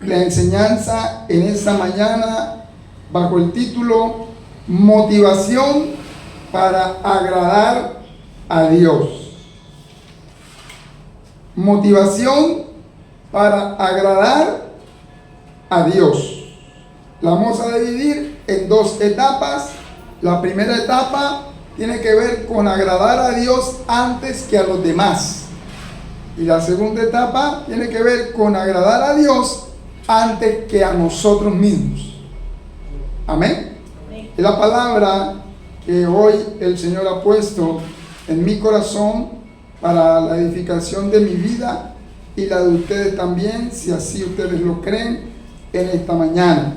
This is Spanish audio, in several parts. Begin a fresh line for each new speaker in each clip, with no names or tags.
la enseñanza en esta mañana bajo el título Motivación para agradar a Dios. Motivación para agradar a Dios. La vamos a dividir en dos etapas. La primera etapa tiene que ver con agradar a Dios antes que a los demás. Y la segunda etapa tiene que ver con agradar a Dios antes que a nosotros mismos. Amén. Es la palabra que hoy el Señor ha puesto en mi corazón para la edificación de mi vida y la de ustedes también, si así ustedes lo creen, en esta mañana.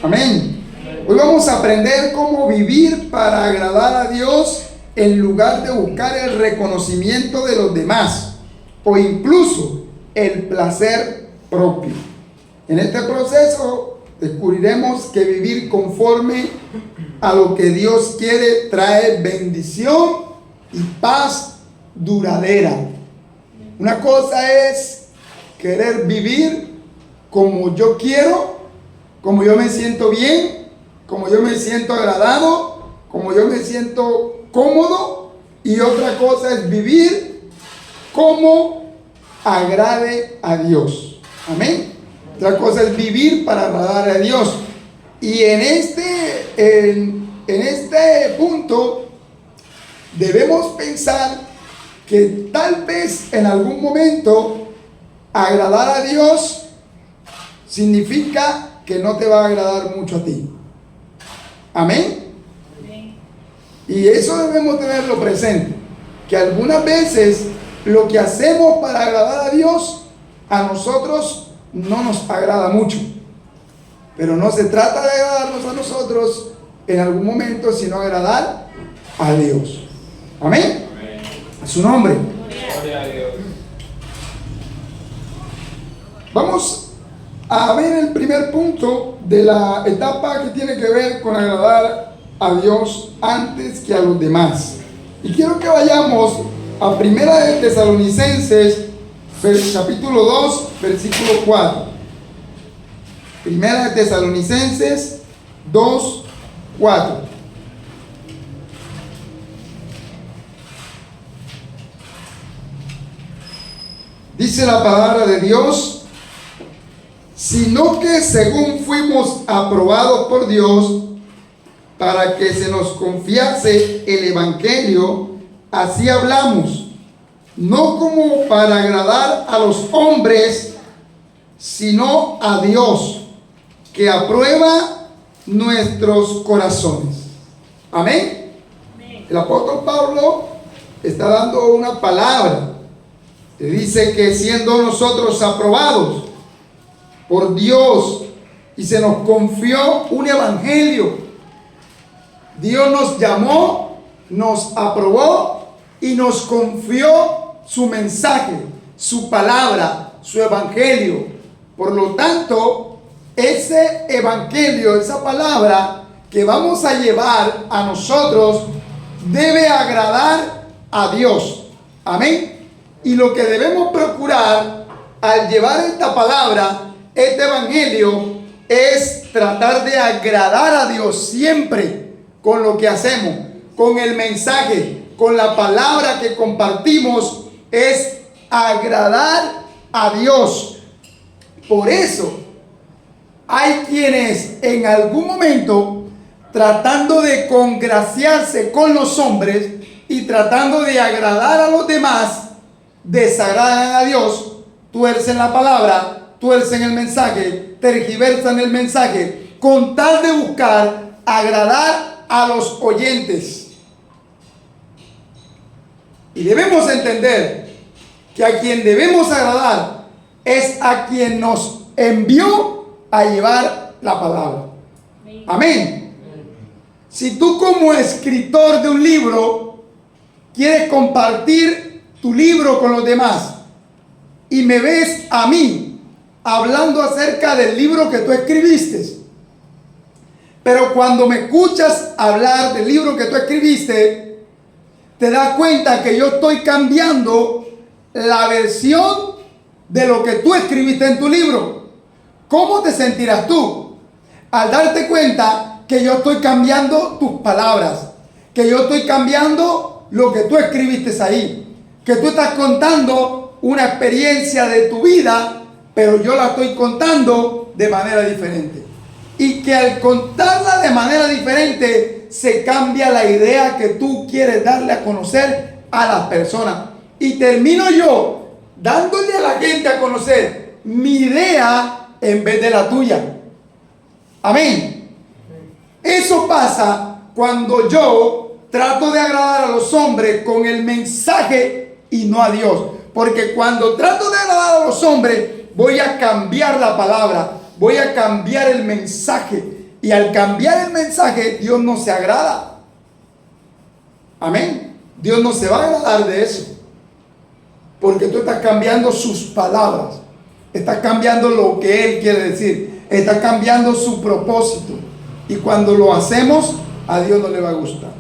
Amén. Hoy vamos a aprender cómo vivir para agradar a Dios en lugar de buscar el reconocimiento de los demás o incluso el placer propio. En este proceso descubriremos que vivir conforme a lo que Dios quiere trae bendición y paz duradera. Una cosa es querer vivir como yo quiero, como yo me siento bien, como yo me siento agradado, como yo me siento cómodo, y otra cosa es vivir como agrade a Dios. Amén. Otra cosa es vivir para agradar a Dios. Y en este punto debemos pensar que tal vez en algún momento agradar a Dios significa que no te va a agradar mucho a ti. Amén. Y eso debemos tenerlo presente, que algunas veces lo que hacemos para agradar a Dios a nosotros no nos agrada mucho. Pero no se trata de agradarnos a nosotros en algún momento, sino agradar a Dios. Amén. A su nombre.
Gloria a Dios.
Vamos a ver el primer punto de la etapa que tiene que ver con agradar a Dios antes que a los demás. Y quiero que vayamos a Primera de Tesalonicenses, capítulo 2, versículo 4. Primera de Tesalonicenses 2, 4. Dice la palabra de Dios: sino que según fuimos aprobados por Dios para que se nos confiase el evangelio, así hablamos, no como para agradar a los hombres, sino a Dios, que aprueba nuestros corazones. Amén. El apóstol Pablo está dando una palabra. Dice que siendo nosotros aprobados por Dios y se nos confió un evangelio, Dios nos llamó, nos aprobó y nos confió su mensaje, su palabra, su evangelio. Por lo tanto, ese evangelio, esa palabra que vamos a llevar a nosotros, debe agradar a Dios. Amén. Y lo que debemos procurar al llevar esta palabra, este evangelio, es tratar de agradar a Dios siempre con lo que hacemos, con el mensaje, con la palabra que compartimos, es agradar a Dios. Por eso hay quienes en algún momento, tratando de congraciarse con los hombres y tratando de agradar a los demás, desagradan a Dios, tuercen la palabra, tuercen el mensaje, tergiversan el mensaje, con tal de buscar agradar a los oyentes. Y debemos entender que a quien debemos agradar es a quien nos envió a llevar la palabra. Amén. Si tú, como escritor de un libro, quieres compartir tu libro con los demás y me ves a mí hablando acerca del libro que tú escribiste, pero cuando me escuchas hablar del libro que tú escribiste, te das cuenta que yo estoy cambiando la versión de lo que tú escribiste en tu libro.
¿Cómo te sentirás tú al darte cuenta que yo estoy cambiando tus palabras, que yo estoy cambiando lo que tú escribiste ahí, que tú estás contando una experiencia de tu vida, pero yo la estoy contando de manera diferente? Y que al contarla de manera diferente se cambia la idea que tú quieres darle a conocer a las personas. Y termino yo dándole a la gente a conocer mi idea en vez de la tuya. Amén. Eso pasa cuando yo trato de agradar a los hombres con el mensaje y no a Dios. Porque cuando trato de agradar a los hombres, voy a cambiar la palabra, voy a cambiar el mensaje. Y al cambiar el mensaje, Dios no se agrada. Amén. Dios no se va a agradar de eso. Porque tú estás cambiando sus palabras. Estás cambiando lo que Él quiere decir. Estás cambiando su propósito. Y cuando lo hacemos, a Dios no le va a gustar.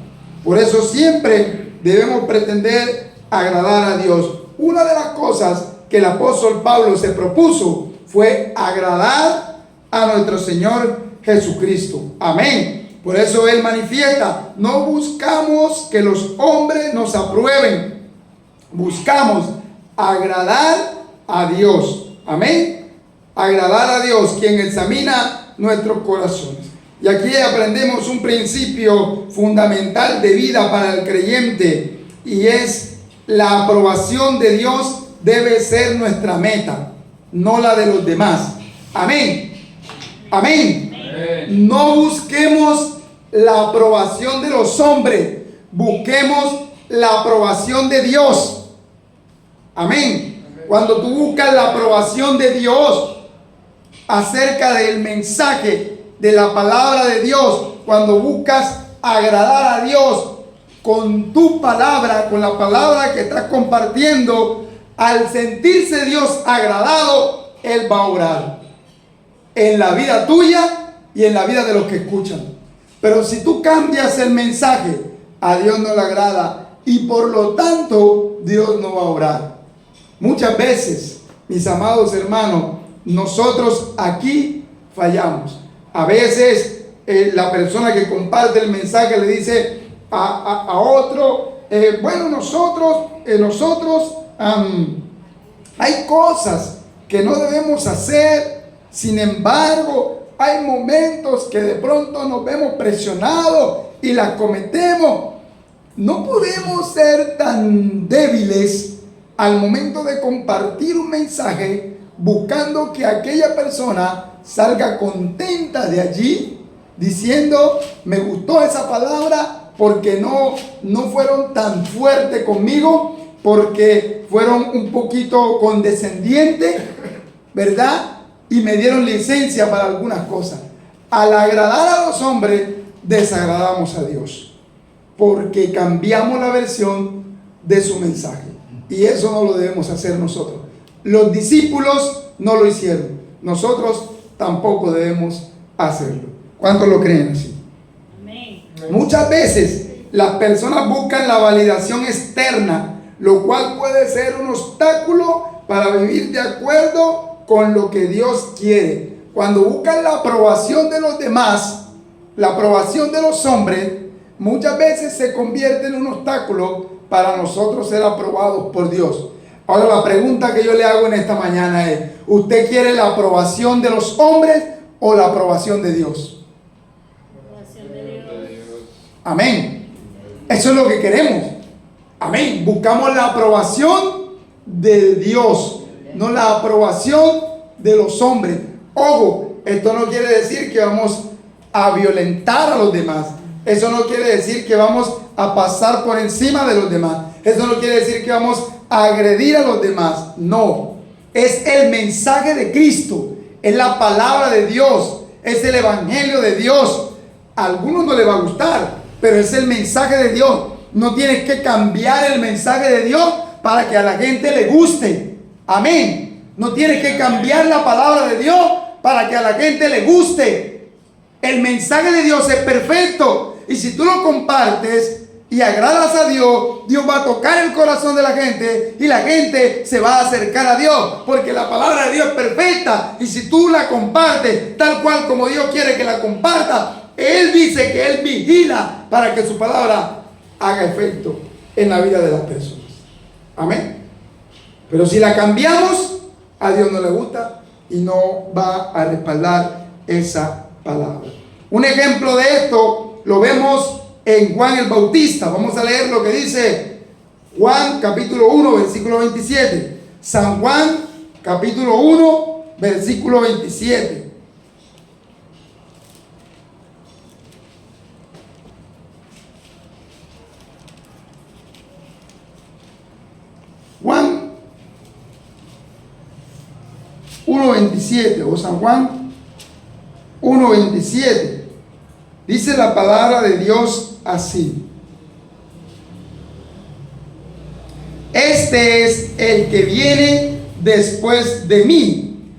Por eso siempre debemos pretender agradar a Dios. Una de las cosas que el apóstol Pablo se propuso fue agradar a nuestro Señor Jesucristo. Amén. Por eso Él manifiesta: no buscamos que los hombres nos aprueben, buscamos agradar a Dios. Amén. Agradar a Dios, quien examina nuestros corazones. Y aquí aprendemos un principio fundamental de vida para el creyente, y es: la aprobación de Dios debe ser nuestra meta, no la de los demás. Amén. Amén. No busquemos la aprobación de los hombres, busquemos la aprobación de Dios. Amén. Cuando tú buscas la aprobación de Dios acerca del mensaje de la palabra de Dios, cuando buscas agradar a Dios con tu palabra, con la palabra que estás compartiendo, al sentirse Dios agradado, Él va a obrar en la vida tuya y en la vida de los que escuchan. Pero si tú cambias el mensaje, a Dios no le agrada, y por lo tanto Dios no va a obrar. Muchas veces, mis amados hermanos, nosotros aquí fallamos. A veces la persona que comparte el mensaje le dice a otro: bueno, nosotros hay cosas que no debemos hacer. Sin embargo, hay momentos que de pronto nos vemos presionados y las cometemos. No podemos ser tan débiles al momento de compartir un mensaje buscando que aquella persona salga contenta de allí, diciendo: me gustó esa palabra porque no fueron tan fuertes conmigo, porque fueron un poquito condescendientes, ¿verdad? Y me dieron licencia para algunas cosas. Al agradar a los hombres, desagradamos a Dios, porque cambiamos la versión de su mensaje. Y eso no lo debemos hacer nosotros. Los discípulos no lo hicieron. Nosotros tampoco debemos hacerlo. ¿Cuántos lo creen así? Amén. Muchas veces las personas buscan la validación externa, lo cual puede ser un obstáculo para vivir de acuerdo con lo que Dios quiere. Cuando buscan la aprobación de los demás, la aprobación de los hombres, muchas veces se convierte en un obstáculo para nosotros ser aprobados por Dios. Ahora, la pregunta que yo le hago en esta mañana es: ¿usted quiere la aprobación de los hombres o la aprobación de Dios? Aprobación de Dios. Amén. Eso es lo que queremos. Amén. Buscamos la aprobación de Dios, no la aprobación de los hombres. Ojo, esto no quiere decir que vamos a violentar a los demás. Eso no quiere decir que vamos a pasar por encima de los demás. Eso no quiere decir que vamos a agredir a los demás. No, es el mensaje de Cristo, es la palabra de Dios, es el evangelio de Dios. A algunos no les va a gustar, pero es el mensaje de Dios. No tienes que cambiar el mensaje de Dios para que a la gente le guste. Amén. No tienes que cambiar la palabra de Dios para que a la gente le guste. El mensaje de Dios es perfecto, y si tú lo compartes, y agradas a Dios, Dios va a tocar el corazón de la gente y la gente se va a acercar a Dios, porque la palabra de Dios es perfecta, y si tú la compartes tal cual como Dios quiere que la comparta, Él dice que Él vigila para que su palabra haga efecto en la vida de las personas. Amén. Pero si la cambiamos, a Dios no le gusta y no va a respaldar esa palabra. Un ejemplo de esto lo vemos en Juan el Bautista. Vamos a leer lo que dice Juan capítulo 1 versículo 27. San Juan capítulo 1 versículo 27. Juan 1:27 o San Juan 1:27. Dice la palabra de Dios así: este es el que viene después de mí,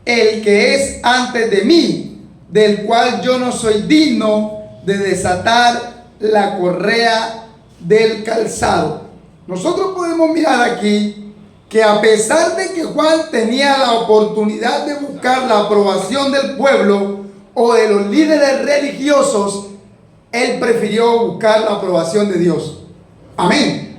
el que es antes de mí, del cual yo no soy digno de desatar la correa del calzado. Nosotros podemos mirar aquí que a pesar de que Juan tenía la oportunidad de buscar la aprobación del pueblo o de los líderes religiosos, él prefirió buscar la aprobación de Dios. Amén.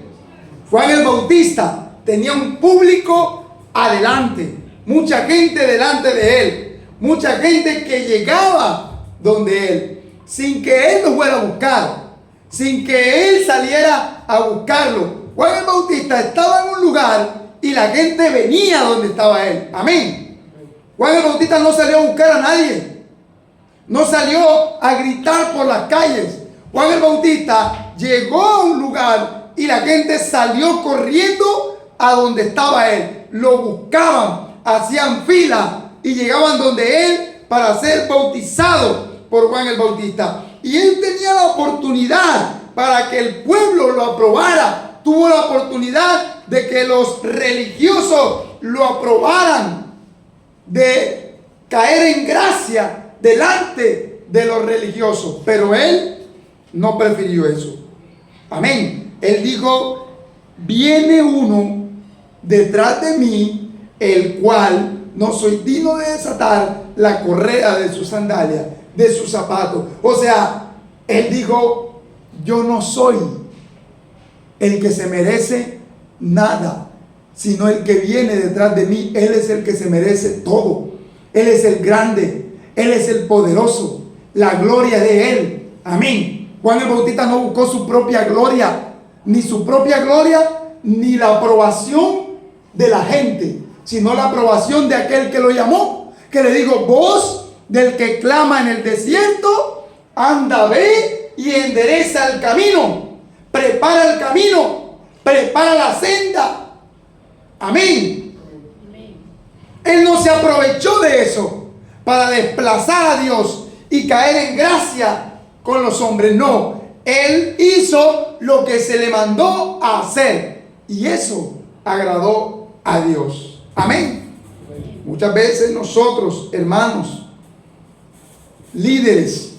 Juan el Bautista tenía un público adelante, mucha gente delante de él, mucha gente que llegaba donde él, sin que él lo fuera a buscar, sin que él saliera a buscarlo. Juan el Bautista estaba en un lugar y la gente venía donde estaba él. Amén. Juan el Bautista no salió a buscar a nadie, no salió a gritar por las calles. Juan el Bautista llegó a un lugar y la gente salió corriendo a donde estaba él. Lo buscaban, hacían fila y llegaban donde él para ser bautizado por Juan el Bautista. Y él tenía la oportunidad para que el pueblo lo aprobara. Tuvo la oportunidad de que los religiosos lo aprobaran, de caer en gracia delante de los religiosos. Pero él no prefirió eso. Amén. Él dijo: viene uno detrás de mí, el cual no soy digno de desatar la correa de su sandalia, de sus zapatos. O sea, él dijo: yo no soy el que se merece nada, sino el que viene detrás de mí. Él es el que se merece todo. Él es el grande, Él es el poderoso, la gloria de Él. Amén. Juan el Bautista no buscó su propia gloria, ni su propia gloria, ni la aprobación de la gente, sino la aprobación de aquel que lo llamó, que le dijo: voz del que clama en el desierto, anda, ve y endereza el camino. Prepara el camino, prepara la senda. Amén. Él no se aprovechó de eso para desplazar a Dios y caer en gracia con los hombres. No, él hizo lo que se le mandó a hacer y eso agradó a Dios. Amén. Muchas veces nosotros, hermanos, líderes,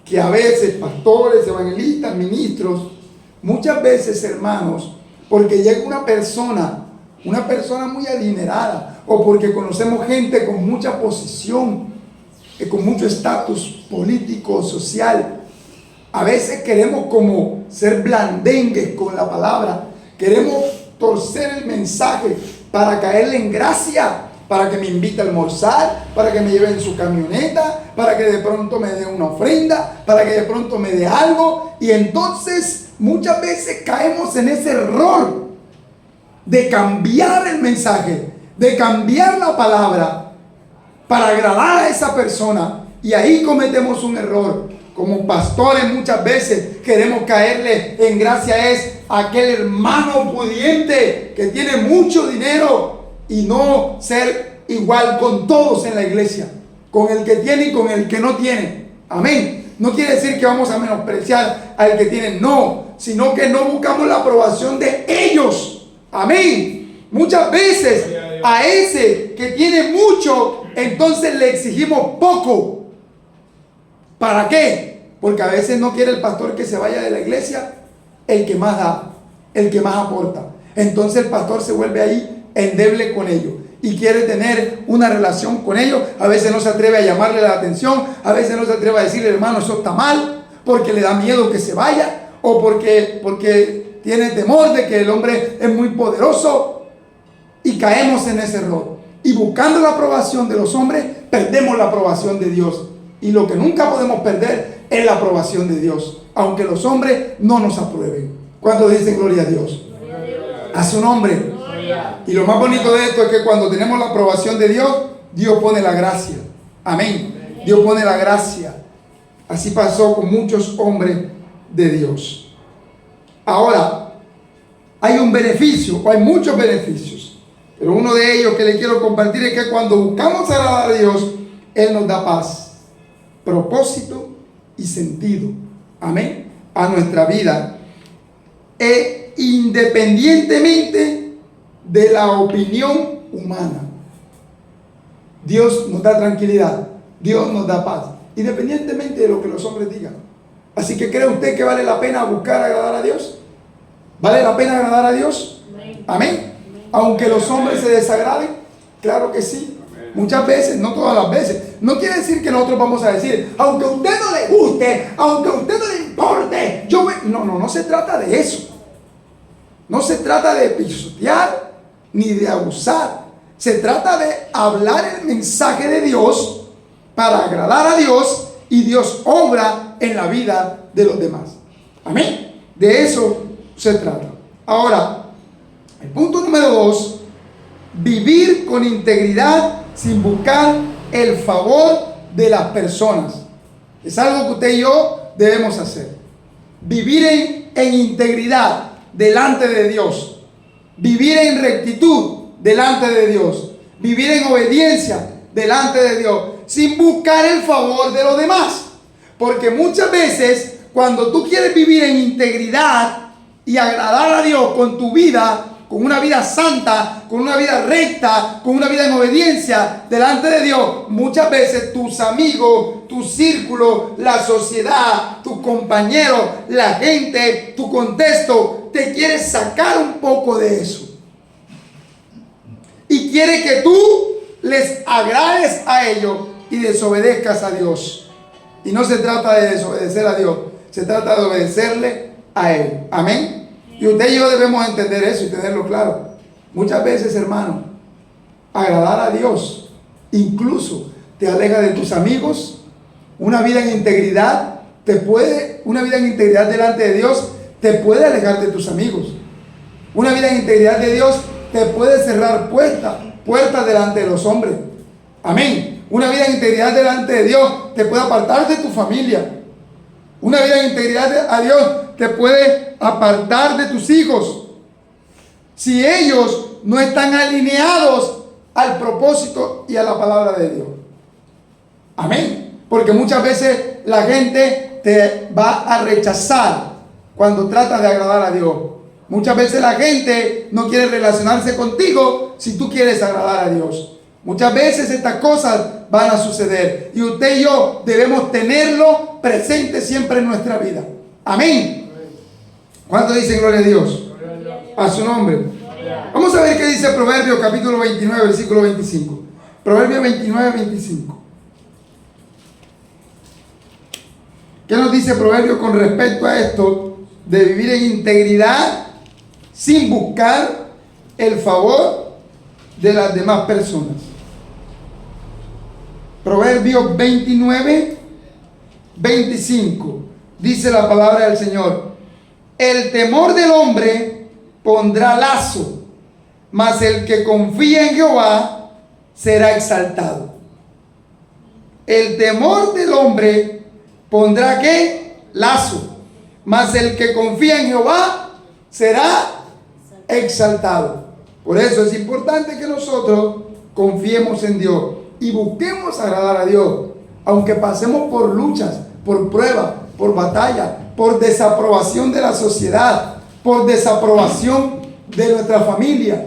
que a veces pastores, evangelistas, ministros, muchas veces, hermanos, porque llega una persona muy adinerada, o porque conocemos gente con mucha posición, con mucho estatus político, social, a veces queremos como ser blandengues con la palabra, queremos torcer el mensaje para caerle en gracia, para que me invite a almorzar, para que me lleve en su camioneta, para que de pronto me dé una ofrenda, para que de pronto me dé algo. Y entonces muchas veces caemos en ese error de cambiar el mensaje, de cambiar la palabra para agradar a esa persona. Y ahí cometemos un error. Como pastores muchas veces queremos caerle en gracia a aquel hermano pudiente que tiene mucho dinero, y no ser igual con todos en la iglesia, con el que tiene y con el que no tiene. Amén. No quiere decir que vamos a menospreciar al que tiene, no, sino que no buscamos la aprobación de ellos. Amén. Muchas veces a ese que tiene mucho, entonces le exigimos poco. ¿Para qué? Porque a veces no quiere el pastor que se vaya de la iglesia el que más da, el que más aporta. Entonces el pastor se vuelve ahí endeble con ellos y quiere tener una relación con ellos. A veces no se atreve a llamarle la atención, a veces no se atreve a decirle, hermano, eso está mal, porque le da miedo que se vaya, o porque tiene temor de que el hombre es muy poderoso, y caemos en ese error. Y buscando la aprobación de los hombres, perdemos la aprobación de Dios. Y lo que nunca podemos perder es la aprobación de Dios, aunque los hombres no nos aprueben. ¿Cuántos dicen gloria a Dios? A su nombre. Y lo más bonito de esto es que cuando tenemos la aprobación de Dios, Dios pone la gracia. Amén. Dios pone la gracia. Así pasó con muchos hombres de Dios. Ahora, hay un beneficio, o hay muchos beneficios, pero uno de ellos que le quiero compartir es que cuando buscamos agradar a Dios, Él nos da paz, propósito y sentido. Amén. A nuestra vida. E independientemente de la opinión humana, Dios nos da tranquilidad, Dios nos da paz, independientemente de lo que los hombres digan. Así que ¿cree usted que vale la pena buscar agradar a Dios? ¿Vale la pena agradar a Dios? Amén. Aunque los hombres se desagraden, claro que sí. Muchas veces, no todas las veces. No quiere decir que nosotros vamos a decir, aunque a usted no le guste, aunque a usted no le importe, yo voy. No se trata de eso. No se trata de pisotear ni de abusar. Se trata de hablar el mensaje de Dios para agradar a Dios, y Dios obra en la vida de los demás. Amén. De eso se trata. Ahora, el punto número 2, vivir con integridad sin buscar el favor de las personas. Es algo que usted y yo debemos hacer. Vivir en integridad delante de Dios. Vivir en rectitud delante de Dios. Vivir en obediencia delante de Dios, sin buscar el favor de los demás. Porque muchas veces, cuando tú quieres vivir en integridad y agradar a Dios con tu vida, con una vida santa, con una vida recta, con una vida en obediencia delante de Dios, muchas veces tus amigos, tu círculo, la sociedad, tus compañeros, la gente, tu contexto, te quiere sacar un poco de eso. Y quiere que tú les agrades a ellos y desobedezcas a Dios. Y no se trata de desobedecer a Dios, se trata de obedecerle a Él. Amén. Y usted y yo debemos entender eso y tenerlo claro. Muchas veces, hermano, agradar a Dios incluso te aleja de tus amigos. Una vida en integridad una vida en integridad delante de Dios te puede alejar de tus amigos. Una vida en integridad de Dios te puede cerrar puertas delante de los hombres. Amén. Una vida en integridad delante de Dios te puede apartar de tu familia. Una vida en integridad a Dios te puede apartar de tus hijos, si ellos no están alineados al propósito y a la palabra de Dios. Amén. Porque muchas veces la gente te va a rechazar cuando tratas de agradar a Dios. Muchas veces la gente no quiere relacionarse contigo si tú quieres agradar a Dios. Muchas veces estas cosas van a suceder y usted y yo debemos tenerlo presente siempre en nuestra vida. Amén. ¿Cuánto dicen gloria a Dios? A su nombre. Vamos a ver qué dice Proverbios capítulo 29, versículo 25. Proverbios 29, 25. ¿Qué nos dice Proverbios con respecto a esto de vivir en integridad sin buscar el favor de las demás personas? Proverbios 29, 25. Dice la palabra del Señor: el temor del hombre pondrá lazo, mas el que confía en Jehová será exaltado. El temor del hombre pondrá ¿qué? Lazo, mas el que confía en Jehová será exaltado. Por eso es importante que nosotros confiemos en Dios y busquemos agradar a Dios, aunque pasemos por luchas, por pruebas, por batallas, por desaprobación de la sociedad, por desaprobación de nuestra familia.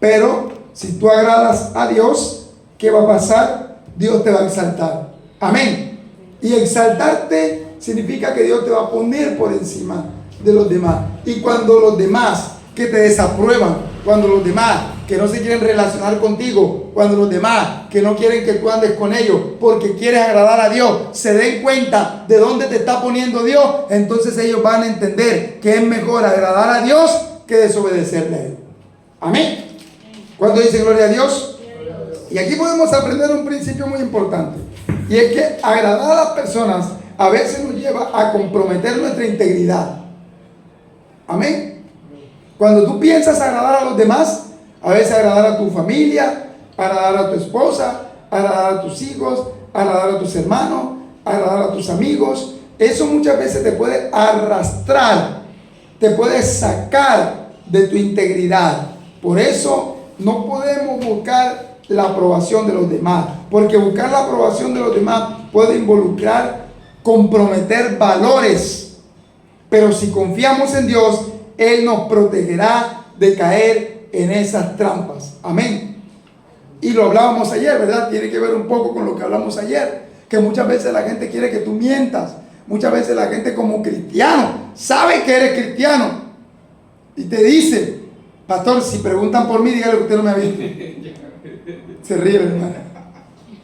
Pero si tú agradas a Dios, ¿qué va a pasar? Dios te va a exaltar. Amén. Y exaltarte significa que Dios te va a poner por encima de los demás. Y cuando los demás que te desaprueban, cuando los demás que no se quieren relacionar contigo, cuando los demás que no quieren que tú andes con ellos porque quieres agradar a Dios, se den cuenta de dónde te está poniendo Dios, entonces ellos van a entender que es mejor agradar a Dios que desobedecerle a Él. Amén. ¿Cuánto dicen gloria a Dios? Y aquí podemos aprender un principio muy importante, y es que agradar a las personas a veces nos lleva a comprometer nuestra integridad. Amén. Cuando tú piensas agradar a los demás, a veces agradar a tu familia, agradar a tu esposa, agradar a tus hijos, agradar a tus hermanos, agradar a tus amigos, eso muchas veces te puede arrastrar, te puede sacar de tu integridad. Por eso no podemos buscar la aprobación de los demás, porque buscar la aprobación de los demás puede involucrar comprometer valores. Pero si confiamos en Dios, Él nos protegerá de caer en esas trampas. Amén. Y lo hablábamos ayer, ¿verdad? Tiene que ver un poco con lo que hablamos ayer, que muchas veces la gente quiere que tú mientas. Muchas veces la gente como cristiano sabe que eres cristiano y te dice: pastor, si preguntan por mí, dígale que usted no me ha visto. Se ríe, hermano.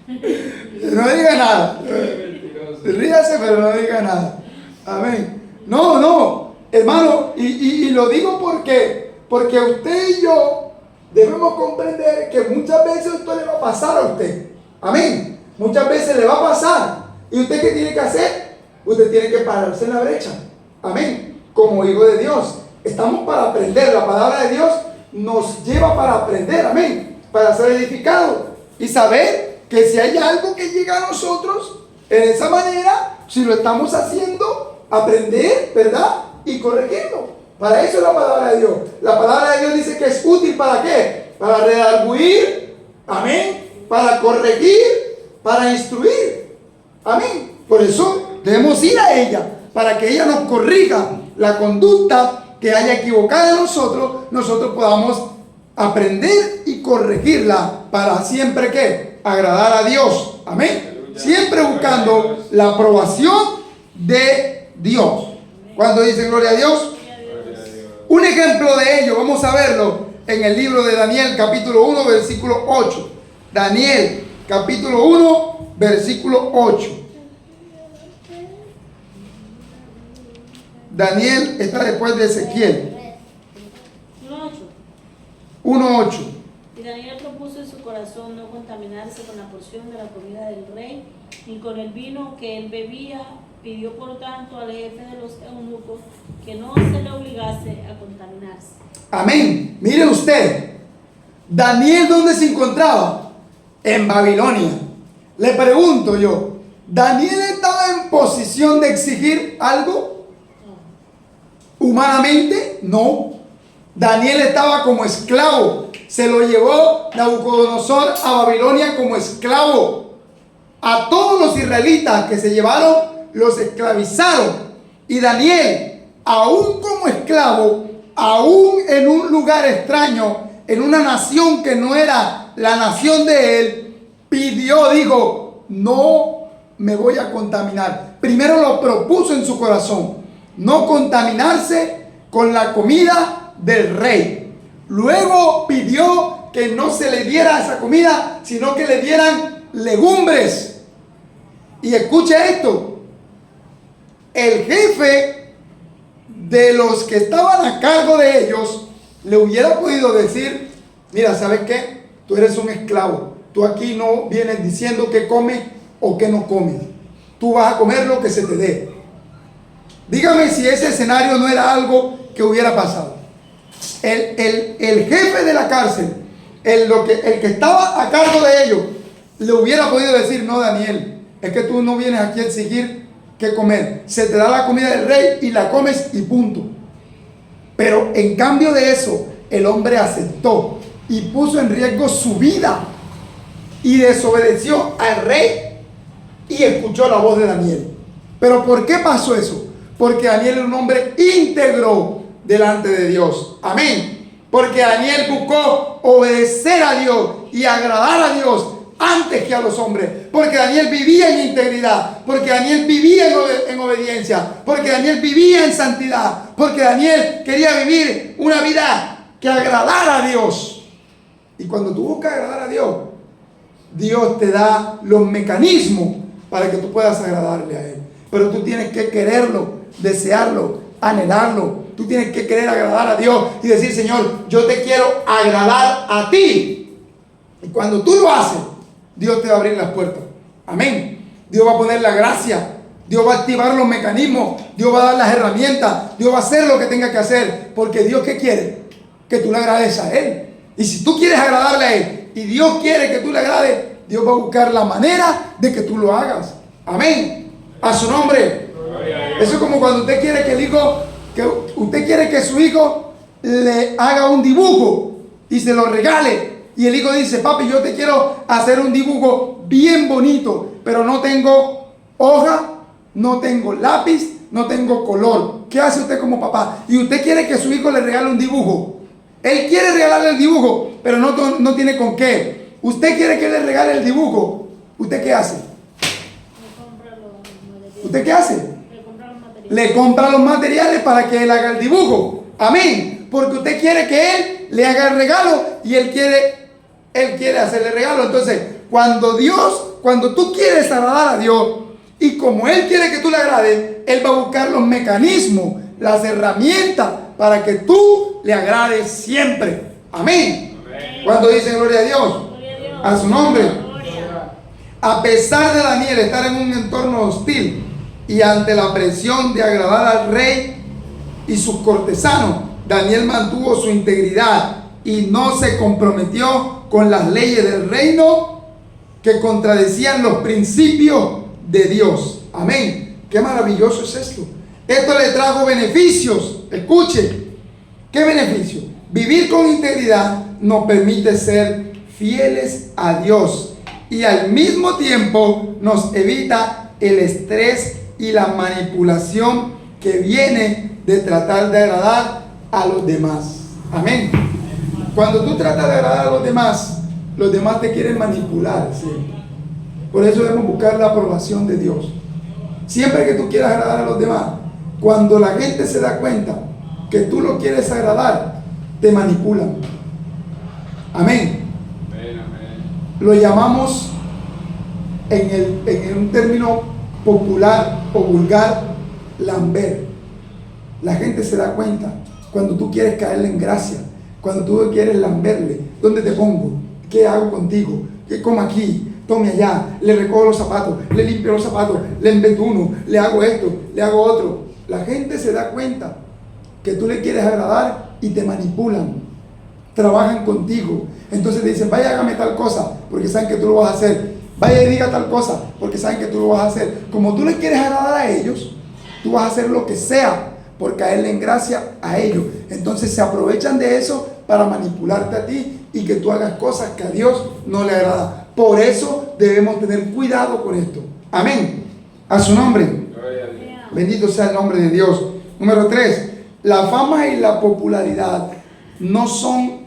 No diga nada. Ríase, pero no diga nada. Amén. No, hermano, y lo digo porque usted y yo debemos comprender que muchas veces esto le va a pasar a usted. Amén. Muchas veces le va a pasar. ¿Y usted qué tiene que hacer? Usted tiene que pararse en la brecha. Amén. Como hijo de Dios, estamos para aprender. La palabra de Dios nos lleva para aprender. Amén. Para ser edificados y saber que si hay algo que llega a nosotros en esa manera, si lo estamos haciendo, aprender, ¿verdad? Y corregirlo. Para eso es la palabra de Dios. La palabra de Dios dice que es útil ¿para qué? Para redarguir, amén, para corregir, para instruir, amén. Por eso debemos ir a ella, para que ella nos corrija la conducta que haya equivocada en nosotros podamos aprender y corregirla para siempre ¿qué? Agradar a Dios, amén. Siempre buscando la aprobación de Dios. Cuando dicen gloria a Dios. Un ejemplo de ello, vamos a verlo en el libro de Daniel, capítulo 1, versículo 8. Daniel, capítulo 1, versículo 8. Daniel está después de Ezequiel. 1:8.
Y Daniel propuso en su corazón no contaminarse con la porción de la comida del rey, ni con el vino que él bebía. Pidió por tanto al jefe de los eunucos que no se le obligase a contaminarse.
Amén. Mire usted, Daniel, ¿dónde se encontraba? En Babilonia. Le pregunto yo, ¿Daniel estaba en posición de exigir algo? Humanamente, no. Daniel estaba como esclavo. Se lo llevó Nabucodonosor a Babilonia como esclavo. A todos los israelitas que se llevaron, los esclavizaron. Y Daniel, aún como esclavo, aún en un lugar extraño, en una nación que no era la nación de él, dijo, no me voy a contaminar. Primero lo propuso en su corazón, no contaminarse con la comida del rey. Luego pidió que no se le diera esa comida, sino que le dieran legumbres. Y escuche esto, el jefe de los que estaban a cargo de ellos le hubiera podido decir: mira, ¿sabes qué? Tú eres un esclavo. Tú aquí no vienes diciendo qué comes o qué no comes. Tú vas a comer lo que se te dé. Dígame si ese escenario no era algo que hubiera pasado. El jefe de la cárcel, el que estaba a cargo de ellos, le hubiera podido decir: no, Daniel, es que tú no vienes aquí a exigir qué comer. Se te da la comida del rey y la comes y punto. Pero en cambio de eso, el hombre aceptó y puso en riesgo su vida y desobedeció al rey y escuchó la voz de Daniel. ¿Pero por qué pasó eso? Porque Daniel era un hombre íntegro delante de Dios. Amén. Porque Daniel buscó obedecer a Dios y agradar a Dios antes que a los hombres, porque Daniel vivía en integridad, porque Daniel vivía en obediencia, porque Daniel vivía en santidad, porque Daniel quería vivir una vida que agradara a Dios. Y cuando tú buscas agradar a Dios, Dios te da los mecanismos para que tú puedas agradarle a Él. Pero tú tienes que quererlo, desearlo, anhelarlo. Tú tienes que querer agradar a Dios y decir: Señor, yo te quiero agradar a ti. Y cuando tú lo haces, Dios te va a abrir las puertas. Amén. Dios va a poner la gracia. Dios va a activar los mecanismos. Dios va a dar las herramientas. Dios va a hacer lo que tenga que hacer. Porque Dios, ¿qué quiere? Que tú le agrades a Él. Y si tú quieres agradarle a Él y Dios quiere que tú le agrades, Dios va a buscar la manera de que tú lo hagas. Amén. A su nombre. Eso es como cuando usted quiere usted quiere que su hijo le haga un dibujo y se lo regale. Y el hijo dice: papi, yo te quiero hacer un dibujo bien bonito, pero no tengo hoja, no tengo lápiz, no tengo color. ¿Qué hace usted como papá? Y usted quiere que su hijo le regale un dibujo. Él quiere regalarle el dibujo, pero no tiene con qué. Usted quiere que le regale el dibujo. ¿Usted qué hace? ¿Usted qué hace? Le compra los materiales para que él haga el dibujo. Amén. Porque usted quiere que él le haga el regalo y él quiere hacerle regalo. Entonces, cuando tú quieres agradar a Dios y como Él quiere que tú le agrades, Él va a buscar los mecanismos, las herramientas para que tú le agrades siempre. Amén. Cuando dicen gloria a Dios, a su nombre. A pesar de Daniel estar en un entorno hostil y ante la presión de agradar al rey y sus cortesanos, Daniel mantuvo su integridad y no se comprometió con las leyes del reino que contradecían los principios de Dios. Amén. Qué maravilloso es esto. Esto le trajo beneficios. Escuche. ¿Qué beneficio? Vivir con integridad nos permite ser fieles a Dios y al mismo tiempo nos evita el estrés y la manipulación que viene de tratar de agradar a los demás. Amén. Cuando tú tratas de agradar a los demás te quieren manipular siempre. Por eso debemos buscar la aprobación de Dios. Siempre que tú quieras agradar a los demás, cuando la gente se da cuenta que tú lo quieres agradar, te manipulan. Amén. Lo llamamos en un término popular o vulgar, lamber. La gente se da cuenta cuando tú quieres caerle en gracia, cuando tú quieres lamberle. ¿Dónde te pongo? ¿Qué hago contigo? ¿Qué como aquí? Tome allá, le recojo los zapatos, le limpio los zapatos, le embetuno, le hago esto, le hago otro. La gente se da cuenta que tú le quieres agradar y te manipulan, trabajan contigo. Entonces te dicen: vaya, hágame tal cosa, porque saben que tú lo vas a hacer. Vaya y diga tal cosa, porque saben que tú lo vas a hacer. Como tú le quieres agradar a ellos, tú vas a hacer lo que sea por caerle en gracia a ellos. Entonces se aprovechan de eso para manipularte a ti y que tú hagas cosas que a Dios no le agrada. Por eso debemos tener cuidado con esto. Amén. A su nombre. Bendito sea el nombre de Dios. Número 3. La fama y la popularidad no son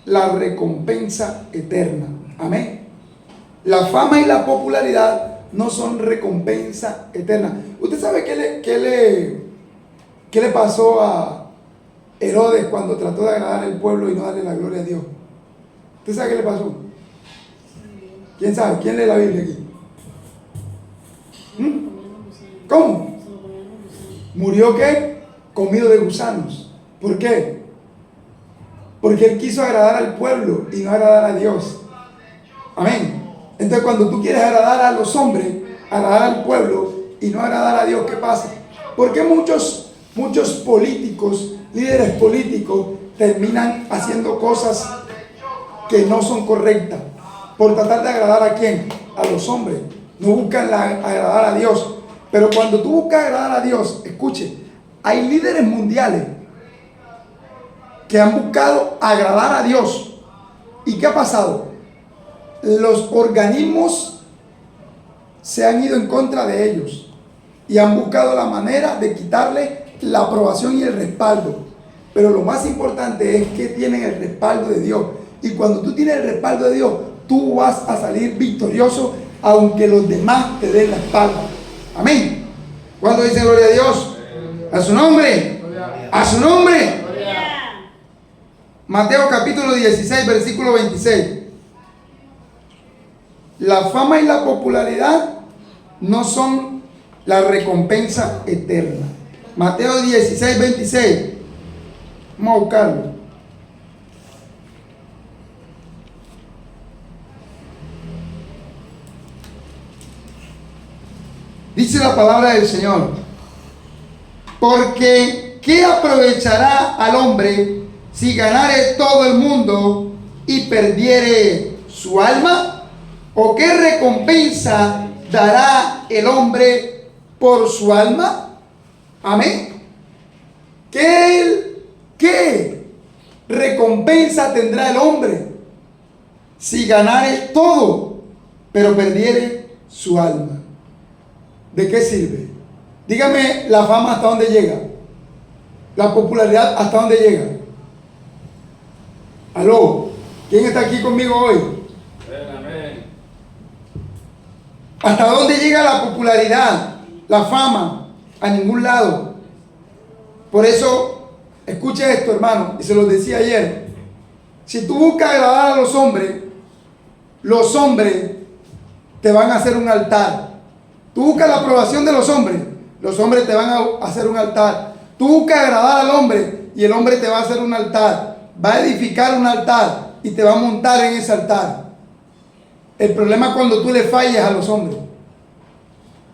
la recompensa eterna. Amén. La fama y la popularidad no son recompensa eterna. ¿Usted sabe qué le pasó a Herodes cuando trató de agradar al pueblo y no darle la gloria a Dios? ¿Usted sabe qué le pasó? ¿Quién sabe? ¿Quién lee la Biblia aquí? ¿Cómo? ¿Murió qué? Comido de gusanos. ¿Por qué? Porque él quiso agradar al pueblo y no agradar a Dios. Amén. Entonces, cuando tú quieres agradar a los hombres, agradar al pueblo y no agradar a Dios, ¿qué pasa? Porque muchos políticos, líderes políticos, terminan haciendo cosas que no son correctas por tratar de agradar a quién, a los hombres. No buscan agradar a Dios. Pero cuando tú buscas agradar a Dios, escuche, hay líderes mundiales que han buscado agradar a Dios. ¿Y qué ha pasado? Los organismos se han ido en contra de ellos y han buscado la manera de quitarle la aprobación y el respaldo. Pero lo más importante es que tienen el respaldo de Dios. Y cuando tú tienes el respaldo de Dios, tú vas a salir victorioso aunque los demás te den la espalda. Amén.
¿Cuánto dicen gloria a Dios? A su nombre. A su nombre. Mateo capítulo 16, versículo 26.
La fama y la popularidad no son la recompensa eterna.
Mateo 16, 26.
Vamos a buscarlo.
Dice la palabra del Señor: porque ¿qué aprovechará al hombre si ganare todo el mundo y perdiere su alma? ¿O qué recompensa dará el hombre por su alma? Amén.
¿Qué recompensa tendrá el hombre si ganare todo, pero perdiere su alma? ¿De qué sirve? Dígame, la fama hasta dónde llega, la popularidad hasta dónde llega. Aló, ¿quién está aquí conmigo hoy?
Amén.
¿Hasta dónde llega la popularidad, la fama? A ningún lado. Por eso, escuche esto, hermano, y se lo decía ayer. Si tú buscas agradar a los hombres te van a hacer un altar. Tú buscas la aprobación de los hombres te van a hacer un altar. Tú buscas agradar al hombre y el hombre te va a hacer un altar. Va a edificar un altar y te va a montar en ese altar. El problema es cuando tú le falles a los hombres.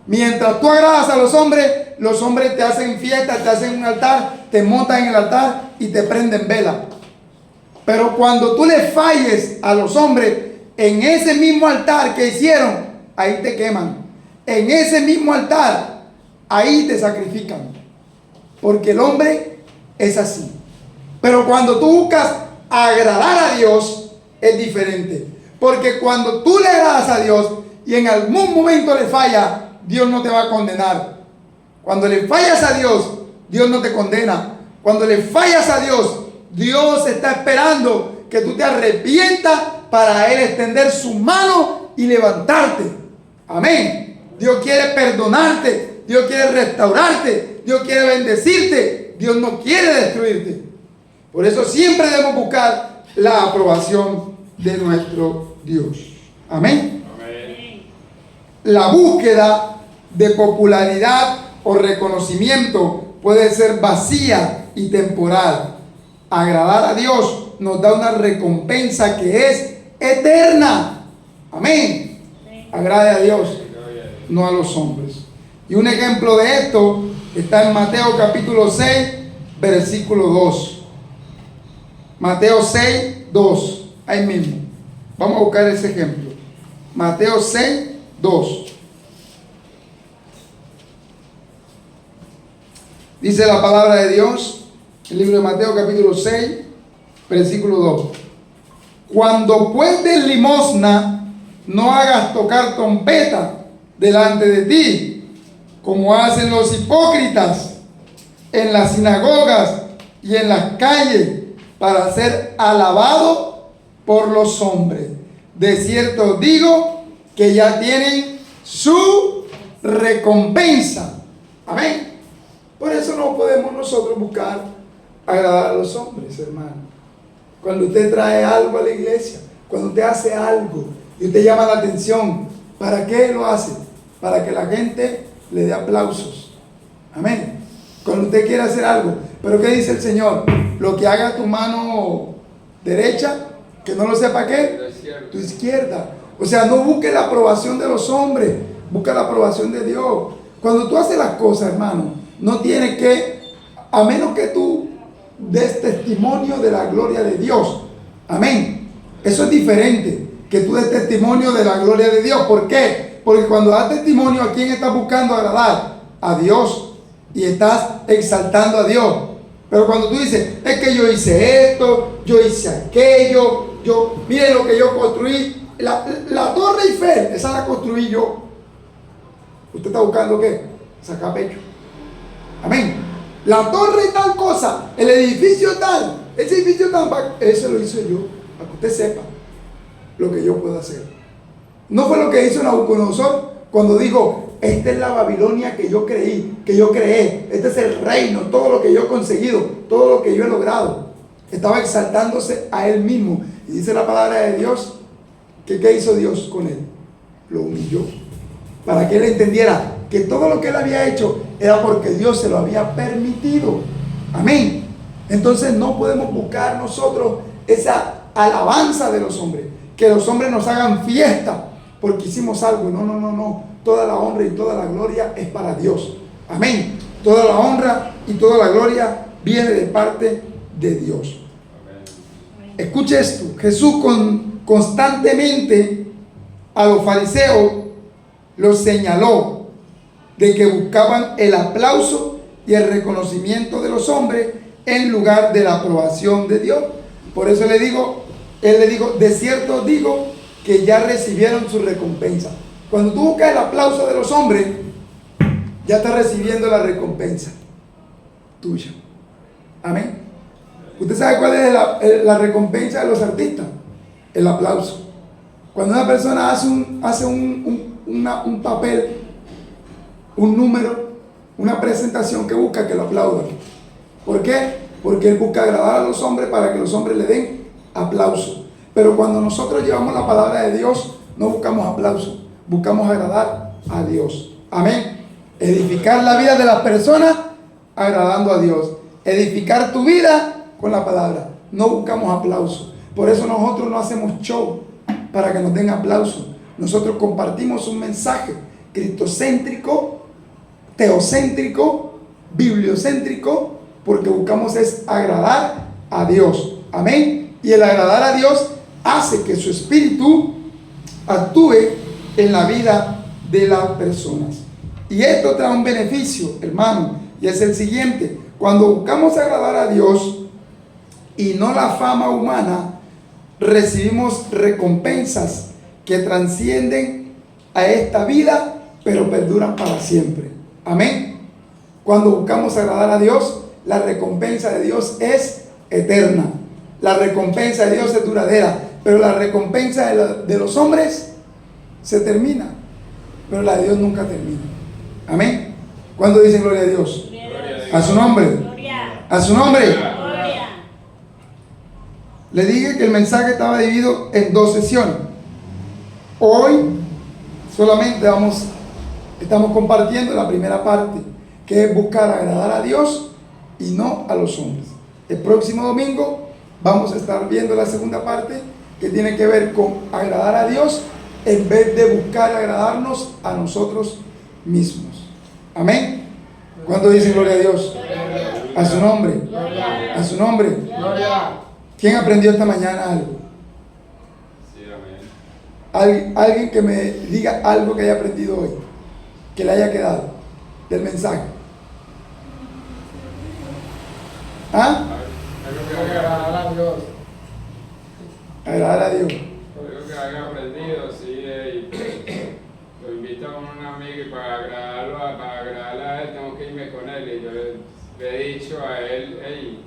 Mientras tú agradas a los hombres te hacen fiesta, te hacen un altar, te montan en el altar y te prenden vela. Pero cuando tú le falles a los hombres, en ese mismo altar que hicieron, ahí te queman. En ese mismo altar, ahí te sacrifican. Porque el hombre es así. Pero cuando tú buscas agradar a Dios, es diferente. Porque cuando tú le agradas a Dios y en algún momento le falla, Dios no te va a condenar. Cuando le fallas a Dios, Dios no te condena. Cuando le fallas a Dios, Dios está esperando que tú te arrepientas para Él extender su mano y levantarte. Amén. Dios quiere perdonarte. Dios quiere restaurarte. Dios quiere bendecirte. Dios no quiere destruirte. Por eso siempre debemos buscar la aprobación de nuestro Dios. Amén.
Amén.
La búsqueda de popularidad o reconocimiento puede ser vacía y temporal. Agradar a Dios nos da una recompensa que es eterna. Amén. Agrade a Dios, no a los hombres. Y un ejemplo de esto está en Mateo capítulo 6, versículo 2. Mateo 6, 2. Ahí mismo. Vamos a buscar ese ejemplo. Mateo 6, 2. Dice la palabra de Dios, el libro de Mateo capítulo 6, versículo 2. Cuando pues des limosna, no hagas tocar trompeta delante de ti, como hacen los hipócritas en las sinagogas y en las calles, para ser alabado por los hombres. De cierto os digo que ya tienen su recompensa. Amén. Por eso no podemos nosotros buscar agradar a los hombres, hermano. Cuando usted trae algo a la iglesia, cuando usted hace algo y usted llama la atención, ¿para qué lo hace? Para que la gente le dé aplausos. Amén. Cuando usted quiere hacer algo. Pero ¿qué dice el Señor? Lo que haga tu mano derecha, que no lo sepa qué, tu izquierda. O sea, no busque la aprobación de los hombres, busca la aprobación de Dios. Cuando tú haces las cosas, hermano, no tienes que, a menos que tú des testimonio de la gloria de Dios. Amén. Eso es diferente, que tú des testimonio de la gloria de Dios. ¿Por qué? Porque cuando das testimonio, ¿a quién estás buscando agradar? A Dios. Y estás exaltando a Dios. Pero cuando tú dices, es que yo hice esto, yo hice aquello, miren lo que yo construí. La Torre Eiffel, esa la construí yo. ¿Usted está buscando qué? Sacar pecho. Amén. La torre tal cosa, el edificio tal, ese edificio tal, eso lo hice yo, para que usted sepa.
lo que yo puedo hacer. No fue lo que hizo Nabucodonosor cuando dijo: esta es la Babilonia que yo creí, que yo creé, este es el reino, todo lo que yo he conseguido, todo lo que yo he logrado. Estaba exaltándose a él mismo. Y dice la palabra de Dios que ¿qué hizo Dios con él? Lo humilló, para que él entendiera que todo lo que él había hecho era porque Dios se lo había permitido. Amén. Entonces no podemos buscar nosotros esa alabanza de los hombres, que los hombres nos hagan fiesta porque hicimos algo. No, no, no, no. Toda la honra y toda la gloria es para Dios. Amén. Toda la honra y toda la gloria viene de parte de Dios. Escuche esto. Jesús constantemente a los fariseos los señaló de que buscaban el aplauso y el reconocimiento de los hombres en lugar de la aprobación de Dios. Por eso él le dijo, de cierto digo que ya recibieron su recompensa. Cuando tú buscas el aplauso de los hombres, ya estás recibiendo la recompensa tuya. Amén. ¿Usted sabe cuál es la recompensa de los artistas? El aplauso. Cuando una persona hace un papel, un número, una presentación, que busca que lo aplaudan. ¿Por qué? Porque él busca agradar a los hombres para que los hombres le den aplauso. Pero cuando nosotros llevamos la palabra de Dios, no buscamos aplauso, buscamos agradar a Dios. Amén. Edificar la vida de las personas agradando a Dios. Edificar tu vida con la palabra. No buscamos aplauso. Por eso nosotros no hacemos show para que nos den aplauso. Nosotros compartimos un mensaje cristocéntrico, teocéntrico, bibliocéntrico, porque buscamos es agradar a Dios. Amén. Y el agradar a Dios hace que su espíritu actúe en la vida de las personas. Y esto trae un beneficio, hermano, y es el siguiente: cuando buscamos agradar a Dios y no la fama humana, recibimos recompensas que trascienden a esta vida, pero perduran para siempre. Amén. Cuando buscamos agradar a Dios, la recompensa de Dios es eterna. La recompensa de Dios es duradera, pero la recompensa de los hombres se termina, pero la de Dios nunca termina. Amén. ¿Cuándo dicen gloria a Dios?
Gloria
A su nombre.
Gloria.
A su nombre.
Gloria.
Le dije que el mensaje estaba dividido en 2 sesiones. Hoy solamente estamos compartiendo la primera parte, que es buscar agradar a Dios y no a los hombres. El próximo domingo vamos a estar viendo la segunda parte, que tiene que ver con agradar a Dios en vez de buscar agradarnos a nosotros mismos. Amén. ¿Cuándo dicen gloria a Dios? A su nombre. A su nombre. ¿Quién aprendió esta mañana algo?
Sí, amén.
Alguien que me diga algo que haya aprendido hoy, que le haya quedado del mensaje. ¿Ah?
Agradar a Dios.
Agradar a Dios.
Creo que hayan aprendido, sí, lo invito a un amigo y para agradarle a él tengo que irme con él. Y yo le he dicho a él: hey,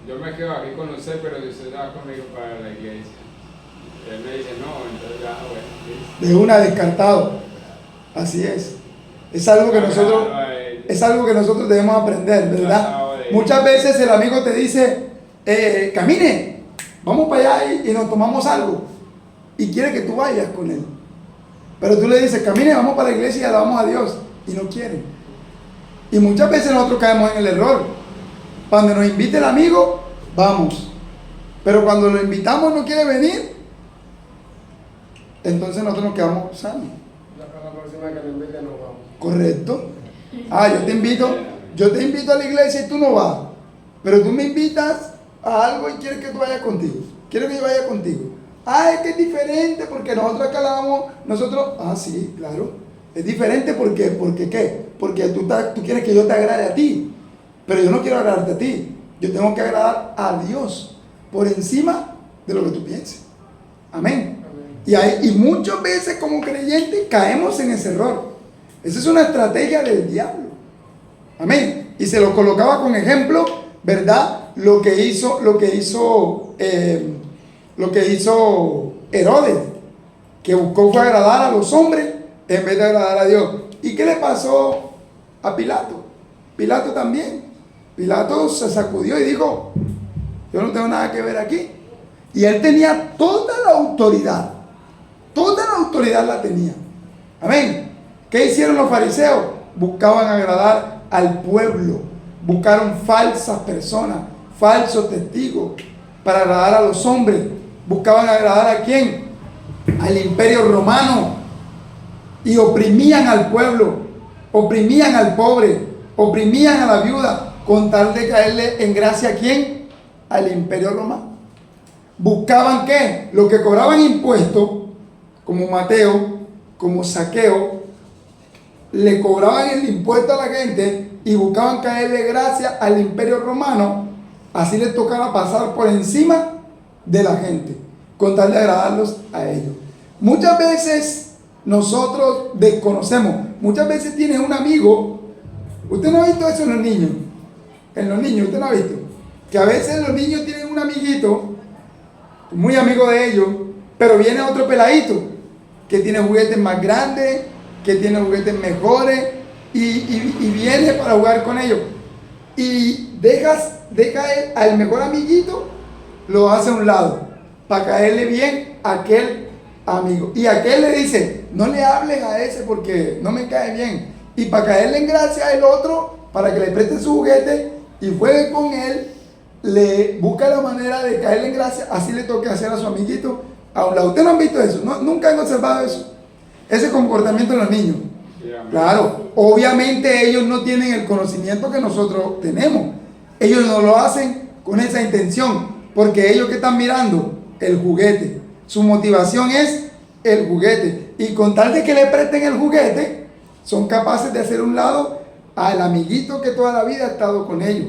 yo me quedo aquí con usted, pero si usted va conmigo para la iglesia. Y él me dice: no, entonces ya, bueno, sí.
De una, descartado. Así es. Es algo que nosotros debemos aprender, ¿verdad? Muchas veces el amigo te dice: camine, vamos para allá y nos tomamos algo. Y quiere que tú vayas con él. Pero tú le dices: camine, vamos para la iglesia y alabamos a Dios. Y no quieren. Y muchas veces nosotros caemos en el error. Cuando nos invita el amigo, vamos. Pero cuando lo invitamos no quiere venir, entonces nosotros nos quedamos sanos.
Ya para la próxima que me invite nos vamos.
Correcto. Yo te invito a la iglesia y tú no vas. Pero tú me invitas a algo y quieres que tú vayas contigo. Quieres que yo vaya contigo. Es que es diferente porque nosotros acá hablamos, sí, claro. Es diferente porque ¿qué? Porque tú quieres que yo te agrade a ti. Pero yo no quiero agradarte a ti. Yo tengo que agradar a Dios por encima de lo que tú pienses. Amén. Y muchas veces como creyentes caemos en ese error. Esa es una estrategia del diablo. Amén. Y se lo colocaba con ejemplo, ¿verdad? Lo que hizo Herodes, que buscó fue agradar a los hombres en vez de agradar a Dios. ¿Y qué le pasó a Pilato? Pilato también. Pilato se sacudió y dijo, yo no tengo nada que ver aquí. Y él tenía toda la autoridad la tenía. Amén. ¿Qué hicieron los fariseos? Buscaban agradar al pueblo, buscaron falsas personas, falsos testigos para agradar a los hombres. Buscaban agradar ¿a quién? Al imperio romano, y oprimían al pueblo, oprimían al pobre, oprimían a la viuda, con tal de caerle en gracia ¿a quién? Al imperio romano. Buscaban ¿qué? Lo que cobraban impuestos, como Mateo, como Saqueo, le cobraban el impuesto a la gente y buscaban caerle gracia al imperio romano, así les tocaba pasar por encima de la gente, con tal de agradarlos a ellos. Muchas veces nosotros desconocemos, muchas veces tienes un amigo, usted no ha visto eso en los niños, usted no ha visto, que a veces los niños tienen un amiguito, muy amigo de ellos, pero viene otro peladito, que tiene juguetes más grandes, que tiene juguetes mejores, y viene para jugar con ellos, y deja al mejor amiguito, lo hace a un lado, para caerle bien a aquel amigo. Y aquel le dice, no le hables a ese porque no me cae bien. Y para caerle en gracia al otro, para que le preste su juguete y juegue con él, le busca la manera de caerle en gracia, así le toque hacer a su amiguito a un lado. ¿Ustedes no han visto eso? ¿No? ¿Nunca han observado eso? Ese comportamiento de los niños. Claro, obviamente ellos no tienen el conocimiento que nosotros tenemos. Ellos no lo hacen con esa intención, porque ellos que están mirando el juguete, su motivación es el juguete, y con tal de que le presten el juguete, son capaces de hacer un lado al amiguito que toda la vida ha estado con ellos.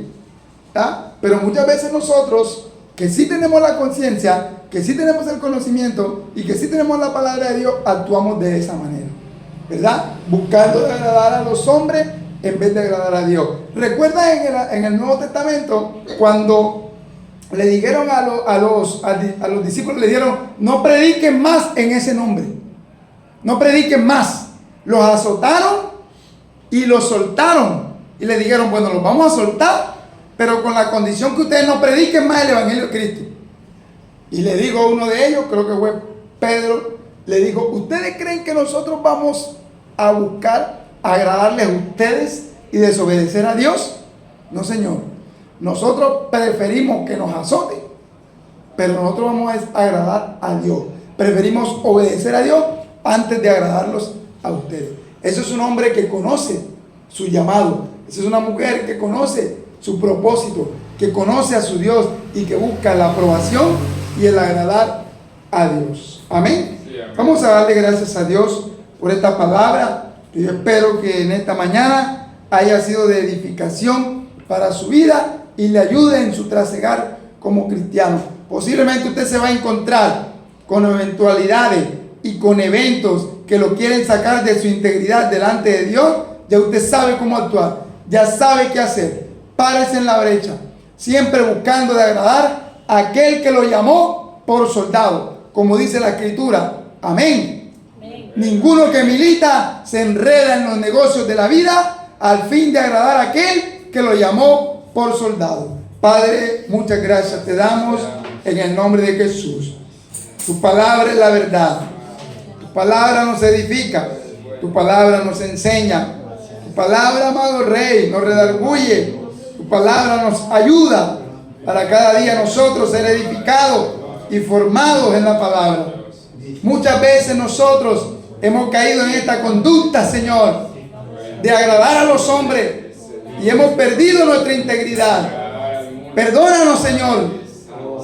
¿Tá? Pero muchas veces nosotros, que sí tenemos la conciencia, que sí tenemos el conocimiento y que sí tenemos la palabra de Dios, actuamos de esa manera, ¿verdad? Buscando de agradar a los hombres en vez de agradar a Dios. ¿Recuerdan en el Nuevo Testamento cuando le dijeron a los discípulos, le dijeron, no prediquen más en ese nombre, no prediquen más? Los azotaron y los soltaron y le dijeron, bueno, los vamos a soltar, pero con la condición que ustedes no prediquen más el Evangelio de Cristo. Y le dijo uno de ellos, creo que fue Pedro, le dijo, ¿ustedes creen que nosotros vamos a buscar agradarles a ustedes y desobedecer a Dios? No, Señor. Nosotros preferimos que nos azoten, pero nosotros vamos a agradar a Dios. Preferimos obedecer a Dios antes de agradarlos a ustedes. Eso es un hombre que conoce su llamado. Esa es una mujer que conoce su propósito, que conoce a su Dios y que busca la aprobación y el agradar a Dios. Amén.
Sí, amén.
Vamos a darle gracias a Dios por esta palabra, que yo espero que en esta mañana haya sido de edificación para su vida y le ayude en su trasegar como cristiano. Posiblemente usted se va a encontrar con eventualidades y con eventos que lo quieren sacar de su integridad delante de Dios. Ya usted sabe cómo actuar, ya sabe qué hacer. Párese en la brecha, siempre buscando de agradar a aquel que lo llamó por soldado, como dice la Escritura. Amén.
Amén.
Ninguno que milita se enreda en los negocios de la vida al fin de agradar a aquel que lo llamó por soldado. Padre, muchas gracias te damos en el nombre de Jesús. Tu palabra es la verdad. Tu palabra nos edifica. Tu palabra nos enseña. Tu palabra, amado Rey, nos redarguye. Tu palabra nos ayuda para cada día nosotros ser edificados y formados en la palabra. Muchas veces nosotros hemos caído en esta conducta, Señor, de agradar a los hombres y hemos perdido nuestra integridad. Perdónanos, Señor,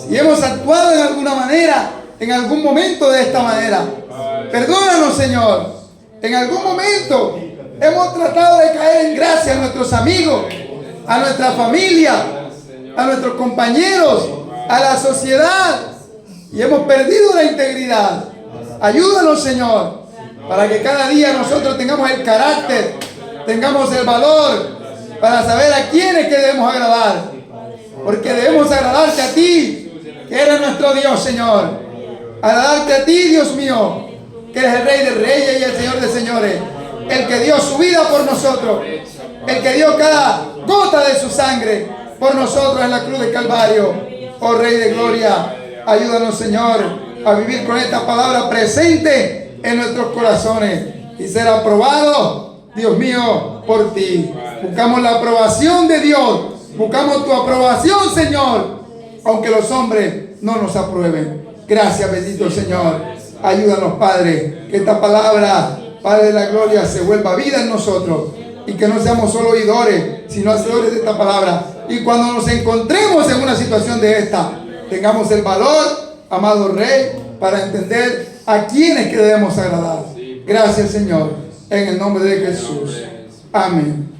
si hemos actuado en alguna manera, en algún momento de esta manera. Perdónanos, Señor. En algún momento hemos tratado de caer en gracia a nuestros amigos, a nuestra familia, a nuestros compañeros, a la sociedad, y hemos perdido la integridad. Ayúdanos, Señor, para que cada día nosotros tengamos el carácter, tengamos el valor para saber a quiénes que debemos agradar, porque debemos agradarte a ti, que eres nuestro Dios, Señor. Agradarte a ti, Dios mío, que eres el Rey de Reyes y el Señor de Señores. El que dio su vida por nosotros. El que dio cada gota de su sangre por nosotros en la cruz de Calvario. Oh Rey de Gloria, ayúdanos, Señor, a vivir con esta palabra presente en nuestros corazones y ser aprobado, Dios mío, por ti. Buscamos la aprobación de Dios. Buscamos tu aprobación, Señor, aunque los hombres no nos aprueben. Gracias, bendito Señor. Ayúdanos, Padre, que esta palabra, Padre de la gloria, se vuelva vida en nosotros y que no seamos solo oidores, sino hacedores de esta palabra. Y cuando nos encontremos en una situación de esta, tengamos el valor, amado Rey, para entender a quienes que debemos agradar. Gracias, Señor, en el nombre de Jesús. Amén.